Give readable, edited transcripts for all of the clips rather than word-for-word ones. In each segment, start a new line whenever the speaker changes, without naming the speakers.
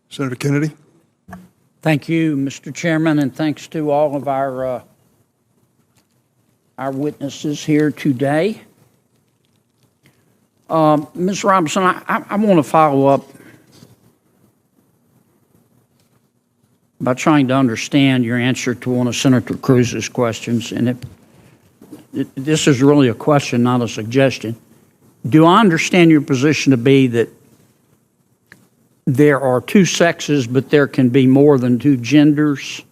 Senator Kennedy.
Thank you, Mr. Chairman, and thanks to all of our witnesses here today. Ms. Robinson, I want to follow up by trying to understand your answer to one of Senator Cruz's questions. And this is really a question, not a suggestion. Do I understand your position to be that there are two sexes, but there can be more than two genders?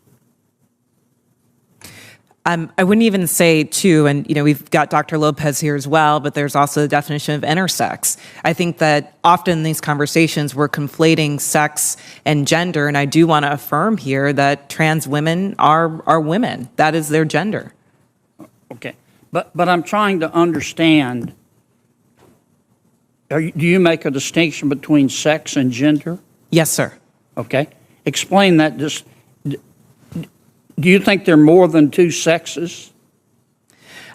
I wouldn't even say two, and we've got Dr. Lopez here as well, but there's also the definition of intersex. I think that often in these conversations we're conflating sex and gender, and I do want to affirm here that trans women are women. That is their gender.
Okay, but I'm trying to understand. Do you make a distinction between sex and gender?
Yes, sir.
Okay, explain that. Do you think there are more than two sexes?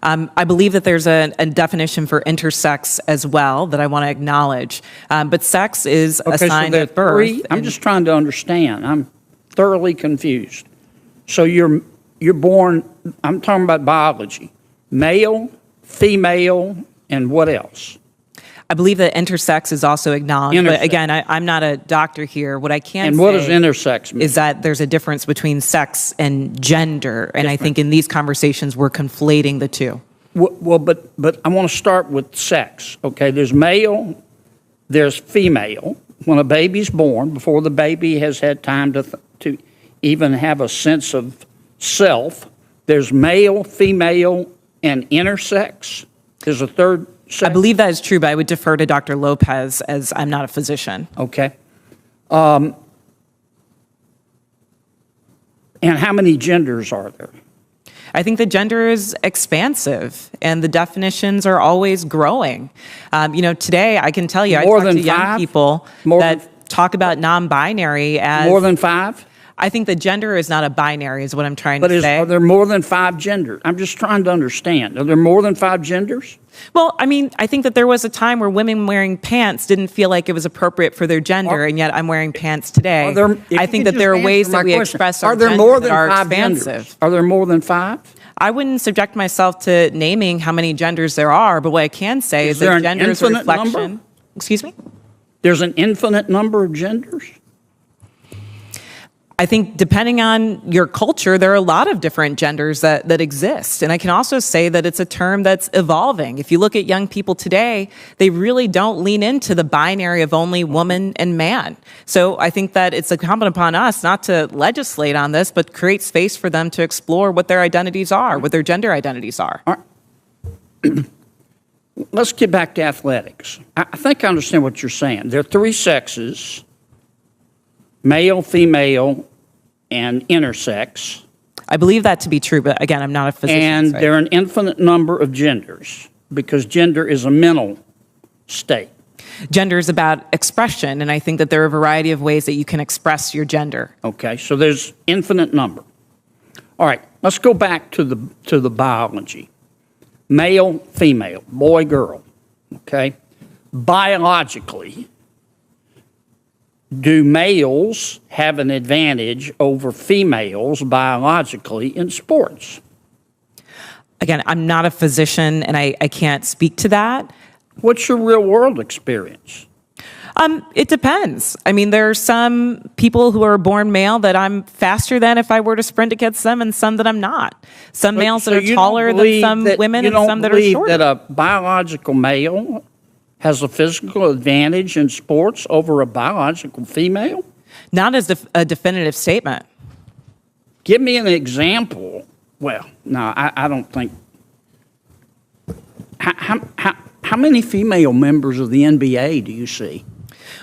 I believe that there's a definition for intersex as well that I want to acknowledge. But sex is assigned at birth.
I'm just trying to understand. I'm thoroughly confused. So you're born, I'm talking about biology, male, female, and what else?
I believe that intersex is also acknowledged, but again, I'm not a doctor here. What I can say
what does intersex mean?
Is that there's a difference between sex and gender, and I think in these conversations we're conflating the two.
Well, but I want to start with sex. Okay, there's male, there's female. When a baby's born, before the baby has had time to even have a sense of self, there's male, female, and intersex. There's a third sex.
I believe that is true, but I would defer to Dr. Lopez as I'm not a physician.
Okay. And how many genders are there?
I think the gender is expansive, and the definitions are always growing. Today I can tell you, I talk to young people that talk about non-binary as
more than five.
I think the gender is not a binary, is what I'm trying to say.
Are there more than five genders? I'm just trying to understand. Are there more than five genders?
Well, I think that there was a time where women wearing pants didn't feel like it was appropriate for their gender, and yet I'm wearing pants today. I think that there are ways that we express our gender that are expansive.
Are there more than five?
I wouldn't subject myself to naming how many genders there are, but what I can say is that gender is a reflection.
Number?
Excuse me?
There's an infinite number of genders?
I think depending on your culture, there are a lot of different genders that exist. And I can also say that it's a term that's evolving. If you look at young people today, they really don't lean into the binary of only woman and man. So I think that it's incumbent upon us not to legislate on this, but create space for them to explore what their identities are, what their gender identities are.
All right. Let's get back to athletics. I think I understand what you're saying. There are three sexes: male, female, and intersex.
I believe that to be true, but again, I'm not a physician.
And there are an infinite number of genders, because gender is a mental state.
Gender is about expression, and I think that there are a variety of ways that you can express your gender.
Okay, so there's infinite number. All right, let's go back to the biology. Male, female, boy, girl. Okay, biologically, do males have an advantage over females biologically in sports?
Again, I'm not a physician, and I can't speak to that.
What's your real world experience?
It depends. There are some people who are born male that I'm faster than if I were to sprint against them, and some that I'm not. Some males that are taller than some women, and some that are shorter.
You don't believe that a biological male has a physical advantage in sports over a biological female?
Not as a definitive statement.
Give me an example. Well, no, I don't think. How many female members of the NBA do you see?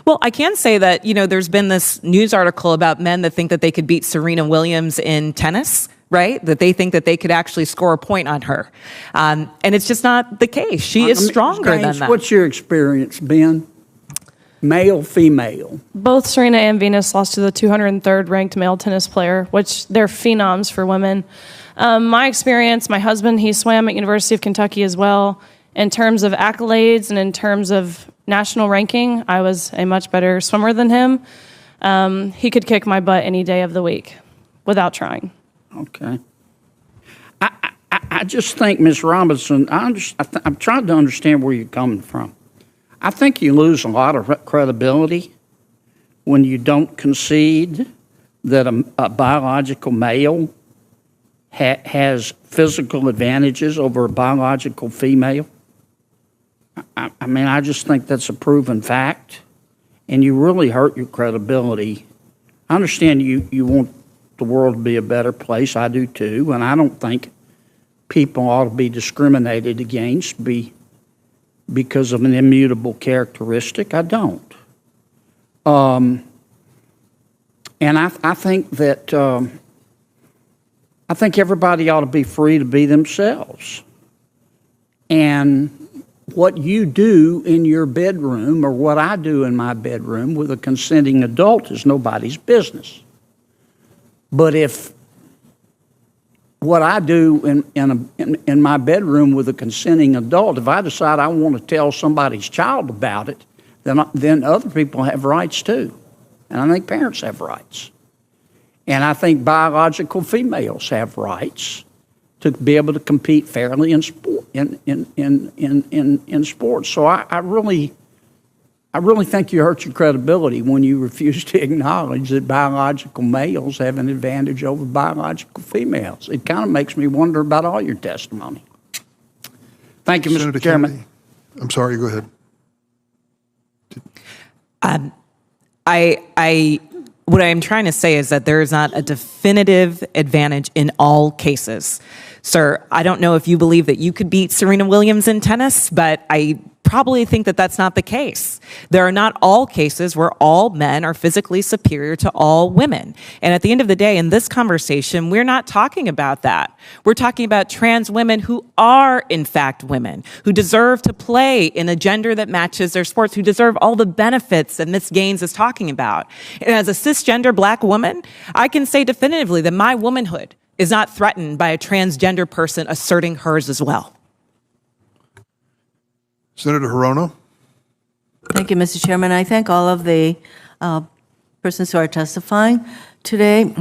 Well, I can say that, there's been this news article about men that think that they could beat Serena Williams in tennis, right? That they think that they could actually score a point on her. And it's just not the case. She is stronger than that.
What's your experience, Ben? Male, female?
Both Serena and Venus lost to the 203rd ranked male tennis player, which they're phenoms for women. My experience, my husband, he swam at University of Kentucky as well. In terms of accolades and in terms of national ranking, I was a much better swimmer than him. He could kick my butt any day of the week without trying.
Okay. I just think, Ms. Robinson, I'm trying to understand where you're coming from. I think you lose a lot of credibility when you don't concede that a biological male has physical advantages over a biological female. I mean, I just think that's a proven fact, and you really hurt your credibility. I understand you want the world to be a better place. I do too, and I don't think people ought to be discriminated against because of an immutable characteristic. I don't. And I think that I think everybody ought to be free to be themselves. And what you do in your bedroom or what I do in my bedroom with a consenting adult is nobody's business. But if what I do in my bedroom with a consenting adult, if I decide I want to tell somebody's child about it, then other people have rights too. And I think parents have rights. And I think biological females have rights to be able to compete fairly in sport. In sports. So I really think you hurt your credibility when you refuse to acknowledge that biological males have an advantage over biological females. It kind of makes me wonder about all your testimony. Thank you,
Senator
Mr. Chairman.
Kelley. I'm sorry, go ahead.
What I'm trying to say is that there is not a definitive advantage in all cases. Sir, I don't know if you believe that you could beat Serena Williams in tennis, but I probably think that that's not the case. There are not all cases where all men are physically superior to all women. And at the end of the day, in this conversation, we're not talking about that. We're talking about trans women who are, in fact, women, who deserve to play in a gender that matches their sports, who deserve all the benefits that Ms. Gaines is talking about. And as a cisgender black woman, I can say definitively that my womanhood is not threatened by a transgender person asserting hers as well.
Senator Hirono.
Thank you, Mr. Chairman. I thank all of the persons who are testifying today.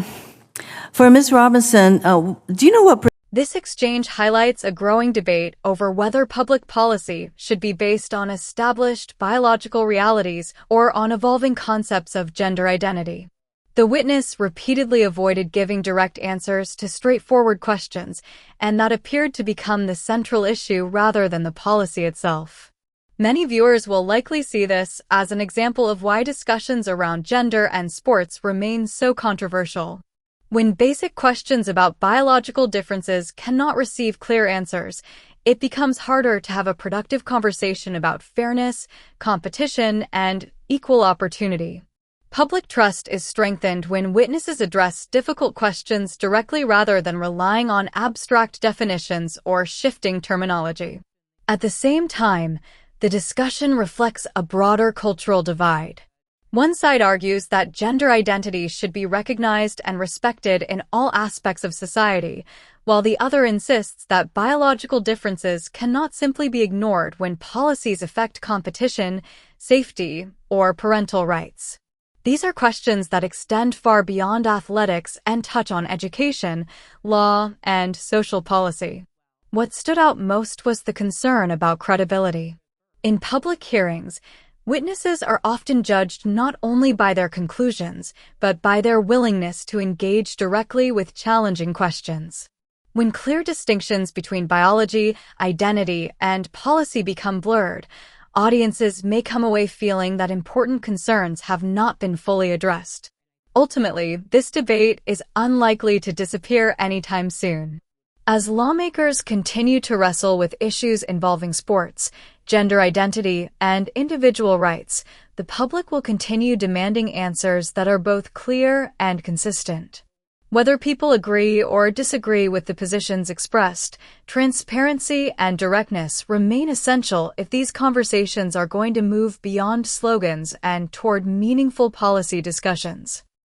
For Ms. Robinson, do you know what...
This exchange highlights a growing debate over whether public policy should be based on established biological realities or on evolving concepts of gender identity. The witness repeatedly avoided giving direct answers to straightforward questions, and that appeared to become the central issue rather than the policy itself. Many viewers will likely see this as an example of why discussions around gender and sports remain so controversial. When basic questions about biological differences cannot receive clear answers, it becomes harder to have a productive conversation about fairness, competition, and equal opportunity. Public trust is strengthened when witnesses address difficult questions directly rather than relying on abstract definitions or shifting terminology. At the same time, the discussion reflects a broader cultural divide. One side argues that gender identity should be recognized and respected in all aspects of society, while the other insists that biological differences cannot simply be ignored when policies affect competition, safety, or parental rights. These are questions that extend far beyond athletics and touch on education, law, and social policy. What stood out most was the concern about credibility. In public hearings, witnesses are often judged not only by their conclusions, but by their willingness to engage directly with challenging questions. When clear distinctions between biology, identity, and policy become blurred, audiences may come away feeling that important concerns have not been fully addressed. Ultimately, this debate is unlikely to disappear anytime soon. As lawmakers continue to wrestle with issues involving sports, gender identity, and individual rights, the public will continue demanding answers that are both clear and consistent. Whether people agree or disagree with the positions expressed, transparency and directness remain essential if these conversations are going to move beyond slogans and toward meaningful policy discussions.